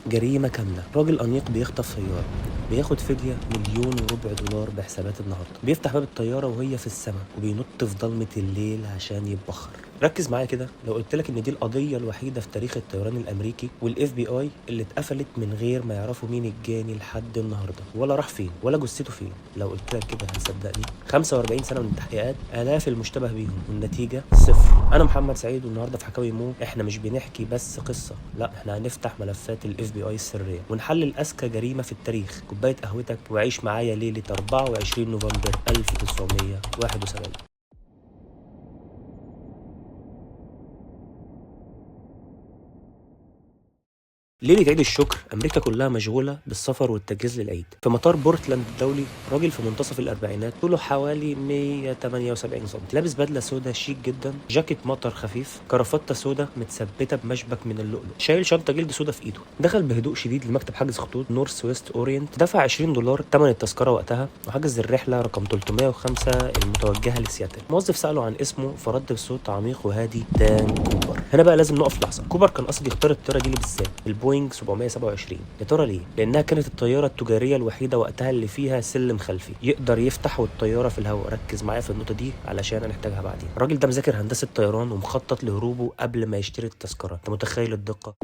جريمة كاملة. راجل أنيق بيخطف سيارة، بياخد فدية $1.25 بحسابات النهاردة، بيفتح باب الطيارة وهي في السماء وبينط في ضلمة الليل عشان يتبخر. ركز معايا كده لو قلتلك ان دي القضية الوحيدة في تاريخ الطيران الامريكي والاف بي اي اللي اتقفلت من غير ما يعرفوا مين الجاني لحد النهاردة ولا راح فين ولا جثته فين. لو قلتلك كده هتصدقني؟ 45 سنة من التحقيقات، آلاف المشتبه بيهم، والنتيجة صفر. انا محمد سعيد، والنهارده في حكاوي مو احنا مش بنحكي بس قصة، لا احنا هنفتح ملفات الاف بي اي السرية ونحلل اذكى جريمة في التاريخ. كوباية قهوتك وعيش معايا ليلة 24 نوفمبر 1971. ليلة عيد الشكر أمريكا كلها مشغولة بالسفر والتجهيز للعيد. في مطار بورتلاند الدولي، راجل في منتصف الأربعينات طوله حوالي 178 سم، لابس بدلة سودا شيك جدا، جاكيت مطر خفيف، كرافتة سودا متثبتة بمشبك من اللؤلؤ، شايل شنطة جلد سودا في إيده. دخل بهدوء شديد لمكتب حجز خطوط نورث ويست أورينت، دفع $20 تمن التذكرة وقتها، وحجز الرحلة رقم 305 المتوجهة لسياتل. الموظف سأله عن اسمه فرد بصوت عميق وهادي: دان كوبر. هنا بقى لازم نقف لحظة. كوبر كان قصد يختار الطيارة دي بالذات، البوينج 727. يا ترى ليه؟ لانها كانت الطياره التجاريه الوحيده وقتها اللي فيها سلم خلفي يقدر يفتح والطياره في الهواء. ركز معايا في النقطه دي علشان هنحتاجها بعدين. الراجل ده مذاكر هندسه طيران ومخطط لهروبه قبل ما يشتري التذكره. انت متخيل الدقه؟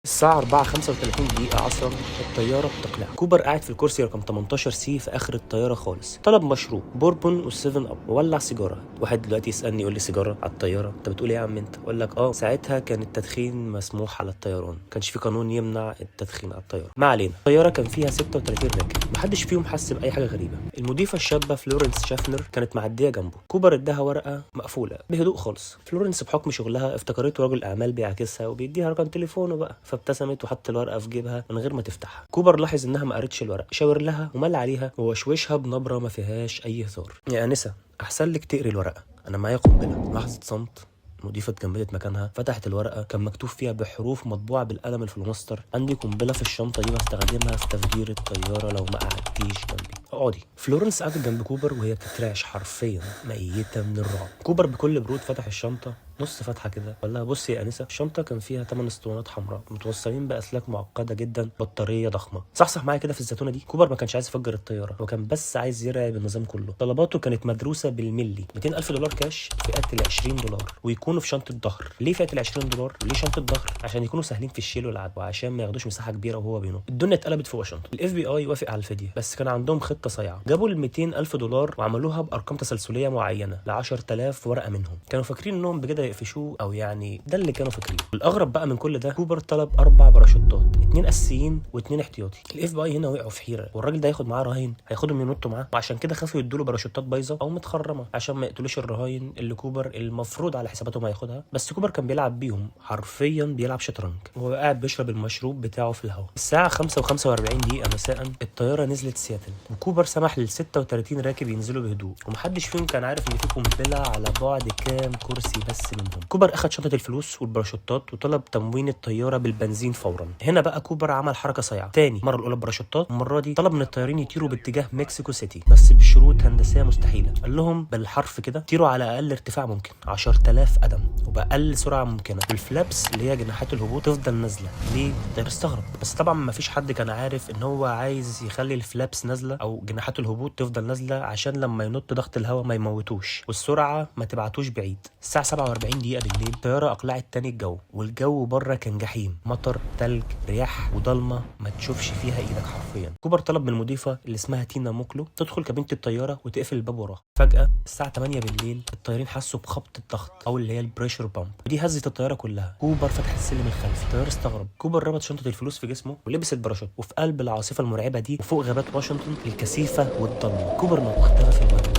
الساعة 4:35 عصرا الطيارة بتقلع. كوبر قاعد في الكرسي رقم 18 سي في آخر الطيارة خالص. طلب مشروب بوربون والسيفن اب وولع سيجارة. واحد دلوقتي يسألني يقول لي: سيجارة على الطيارة؟ انت بتقول ايه يا عم انت؟ اقول لك ساعتها كان التدخين مسموح على الطيران، كانش في قانون يمنع التدخين على الطيارة. ما علينا. الطيارة كان فيها 36 راكب، محدش فيهم حس بأي حاجة غريبة. المضيفة الشابة فلورنس شافنر كانت معدية جنبه. كوبر اداها ورقة مقفولة بهدوء خالص. فلورنس بحكم شغلها افتكرته رجل أعمال بيعكسها وبيديها رقم تليفونه بقى، فابتسمت وحط الورقه في جيبها من غير ما تفتحها. كوبر لاحظ انها ما قرتش الورقه، شاور لها ومل عليها ووشوشها بنبره ما فيهاش اي هزار: يا انسه، احسن لك تقري الورقه، انا معايا قنبله. لحظه صمت. المضيفة اتجمدت مكانها، فتحت الورقة، كان مكتوب فيها بحروف مطبوعة بالقلم الفلوماستر: عندي قنبلة في الشنطة دي بستخدمها في تفجير الطيارة لو ما قعدتيش جنبي. اقعدي. فلورنس قعدت جنب كوبر وهي بتترعش حرفيا ميتة من الرعب. كوبر بكل برود فتح الشنطة نص فتحه كده، قال لها: بصي يا انسه، الشنطه كان فيها 8 اسطوانات حمراء متوصلين باسلاك معقده جدا، بطاريه ضخمه. صحصح معايا كده في الزتونه دي. كوبر ما كانش عايز يفجر الطياره، هو كان بس عايز يرعب النظام كله. طلباته كانت مدروسه بالملي: $200,000 كاش، فئه $20، ويكونوا في شنطه ظهر. ليه فئه $20 وليه شنطه ظهر؟ عشان يكونوا سهلين في الشيل والعد، وعشان ما ياخدوش مساحه كبيره وهو بينط. الدنيا اتقلبت في واشنطن. الاف بي اي وافق على الفديه، بس كان عندهم خطه صايعه. جابوا $200,000 وعملوها بارقام تسلسليه معينه ل 10,000 ورقه منهم. كانوا فاكرين انهم بكده يقفشوه، او يعني ده اللي كانوا فاكرين. الاغرب بقى من كل ده، كوبر طلب 4 باراشوتات، 2 اساسيين و2 احتياطي. الاف بي اي هنا وقعوا في حيره، والراجل ده هياخد معاه رهاين، هياخدهم ينطوا معاه، وعشان كده خافوا يدوا له باراشوتات بايظه او متخرمه عشان ما يقتلوش الرهاين اللي كوبر المفروض على حساباتهم هياخدها. بس كوبر كان بيلعب بيهم، حرفيا بيلعب شطرنج وهو قاعد بيشرب المشروب بتاعه في الهواء. الساعه 5:45 مساء الطياره نزلت سياتل، وكوبر سمح لل 36 راكب ينزلوا بهدوء، ومحدش فيهم كان عارف ان في قنبله على بعد كام كرسي بس منهم. كوبر اخد شنطه الفلوس والباراشوتات وطلب تموين الطياره بالبنزين فورا. هنا بقى كوبر عمل حركه صايعه تاني. المره الاولى باراشوتات، المره دي طلب من الطيارين يطيروا باتجاه مكسيكو سيتي، بس بشروط هندسيه مستحيله. قال لهم بالحرف كده: طيروا على اقل ارتفاع ممكن 10,000 قدم وباقل سرعه ممكنه، والفلابس اللي هي جناحات الهبوط تفضل نازله. ليه؟ الطيار استغرب، بس طبعا ما فيش حد كان عارف ان هو عايز يخلي الفلابس نازله او جناحات الهبوط تفضل نازله عشان لما ينط ضغط الهواء ما يموتوش والسرعه ما تبعتوش بعيد. الساعه 47 دقيقه بالليل الطياره اقلعت تاني الجو، والجو بره كان جحيم، مطر، تلج، رياح وضلمه ما تشوفش فيها ايدك حرفيا. كوبر طلب من المضيفه اللي اسمها تينا موكلو تدخل كابينه الطياره وتقفل الباب وراها. فجاه الساعه 8 بالليل الطيارين حسوا بخبط الضغط او اللي هي البريشر بامب، ودي هزت الطياره كلها. كوبر فتح السلم الخلفي. الطيار استغرب. كوبر ربط شنطه الفلوس في جسمه ولبس الباراشوت، وفي قلب العاصفه المرعبه دي وفوق غابات واشنطن الكثيفه والضلمه كوبر نط واختفى في المغرب.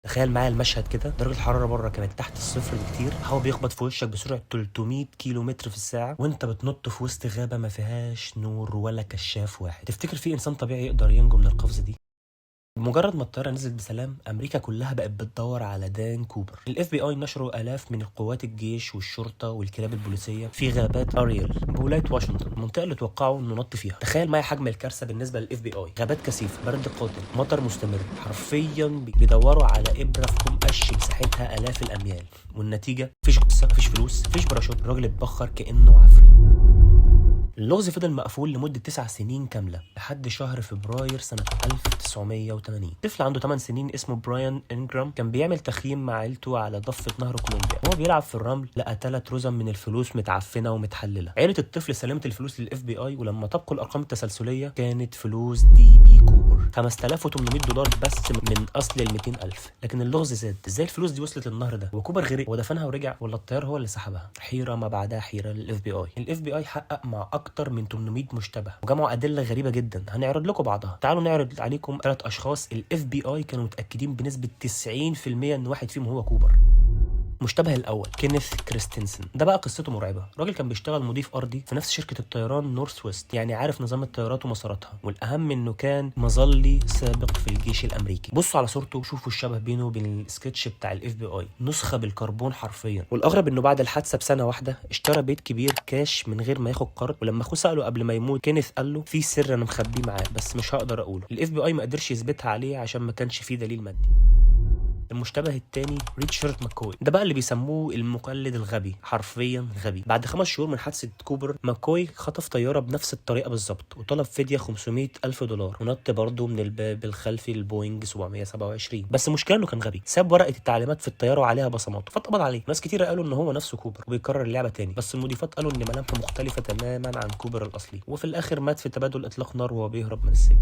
تخيل معايا المشهد كده، درجه الحراره بره كانت تحت الصفر بكتير، الهواء بيخبط في وشك بسرعه 300 كيلومتر في الساعه، وانت بتنط في وسط غابه ما فيهاش نور ولا كشاف واحد. تفتكر في انسان طبيعي يقدر ينجو من القفزه دي؟ بمجرد ما الطياره نزلت بسلام، امريكا كلها بقت بتدور على دان كوبر. الاف بي اي نشروا الاف من القوات الجيش والشرطه والكلاب البوليسيه في غابات اريل بولايه واشنطن، المنطقه اللي توقعوا انه نط فيها. تخيل معايا حجم الكارثه بالنسبه للاف بي اي: غابات كثيفه، برد قاتل، مطر مستمر، حرفيا بيدوروا على ابره في كوم قش مساحتها الاف الاميال، والنتيجه: مفيش جثه، مفيش فلوس، مفيش باراشوت. الراجل اتبخر كانه عفريت. اللغز فضل مقفول لمدة 9 سنين كاملة لحد شهر فبراير سنة 1980. طفل عنده 8 سنين اسمه براين إنجرام كان بيعمل تخييم مع عيلته على ضفة نهر كولومبيا. وهو بيلعب في الرمل لقى 3 رزم من الفلوس متعفنة ومتحللة. عيلة الطفل سلمت الفلوس للإف بي آي، ولما طبقوا الأرقام التسلسلية كانت فلوس دي بي كوبر $5800 بس من أصل ال 200,000. لكن اللغز زاد، ازاي الفلوس دي وصلت للنهر ده؟ وكوبر غرق ودفنها ورجع، ولا الطيار هو اللي سحبها؟ حيرة ما بعدها حيرة للإف بي آي. الإف بي آي حقق مع أكتر من 800 مشتبه وجمعوا أدلة غريبة جدا. هنعرض لكم بعضها. تعالوا نعرض عليكم 3 أشخاص الإف بي آي كانوا متأكدين بنسبة 90% إن واحد فيهم هو كوبر. المشتبه الاول كينيث كريستنسن. ده بقى قصته مرعبه. راجل كان بيشتغل مضيف ارضي في نفس شركه الطيران نورث ويست، يعني عارف نظام الطيارات ومساراتها، والاهم انه كان مظلي سابق في الجيش الامريكي. بصوا على صورته وشوفوا الشبه بينه وبين السكتش بتاع الاف بي اي، نسخه بالكربون حرفيا. والاغرب انه بعد الحادثه بسنه واحده اشترى بيت كبير كاش من غير ما ياخد قرض. ولما اخوه ساله قبل ما يموت، كينيث قال له في سر انا مخبيه معاه بس مش هقدر اقوله. الاف بي اي ما قدرش يثبتها عليه عشان ما كانش فيه دليل مادي. المشتبه الثاني ريتشارد ماكوي. ده بقى اللي بيسموه المقلد الغبي، حرفيا غبي. بعد 5 شهور من حادثه كوبر، ماكوي خطف طياره بنفس الطريقه بالظبط وطلب فديه $500,000 ونط برضه من الباب الخلفي للبوينج 727. بس المشكله انه كان غبي، ساب ورقه التعليمات في الطياره وعليها بصماته فاتقبض عليه. ناس كتير قالوا ان هو نفسه كوبر وبيكرر اللعبه تاني، بس المضيفات قالوا ان ملامحه مختلفه تماما عن كوبر الاصلي. وفي الاخر مات في تبادل اطلاق نار وهو بيهرب من السجن.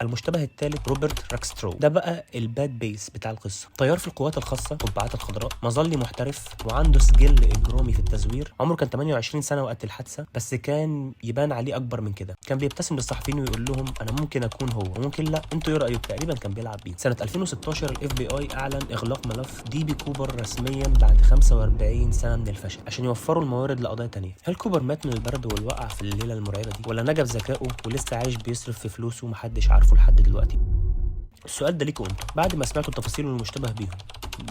المشتبه الثالث روبرت راكسترو. ده بقى الباد بيس بتاع القصه. طيار في القوات الخاصه قبعات الخضراء، مظلي محترف وعنده سجل اجرامي في التزوير. عمره كان 28 سنه وقت الحادثه، بس كان يبان عليه اكبر من كده. كان بيبتسم للصحفيين ويقول لهم انا ممكن اكون هو وممكن لا، انتوا ايه رايكم؟ تقريبا كان بيلعب بيه. سنه 2016 الاف بي اي اعلن اغلاق ملف دي بي كوبر رسميا بعد 45 سنه من الفشل عشان يوفروا الموارد لقضايا تانية. هل كوبر مات من البرد والوقع في الليله المرعبه دي، ولا نجا بذكائه ولسه عايش بيصرف في فلوسه ومحدش عارفه لحد دلوقتي؟ السؤال ده ليكم انتوا بعد ما سمعتوا التفاصيل والمشتبه بيهم.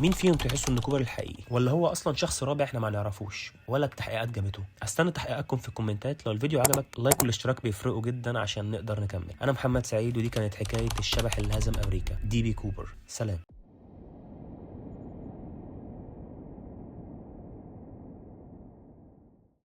مين فيهم تحسوا ان كوبر الحقيقي، ولا هو اصلا شخص رابع احنا ما نعرفوش ولا التحقيقات جابته؟ استنى تحقيقاتكم في الكومنتات. لو الفيديو عجبك اللايك والاشتراك بيفرقوا جدا عشان نقدر نكمل. انا محمد سعيد ودي كانت حكايه الشبح اللي هزم امريكا دي بي كوبر. سلام.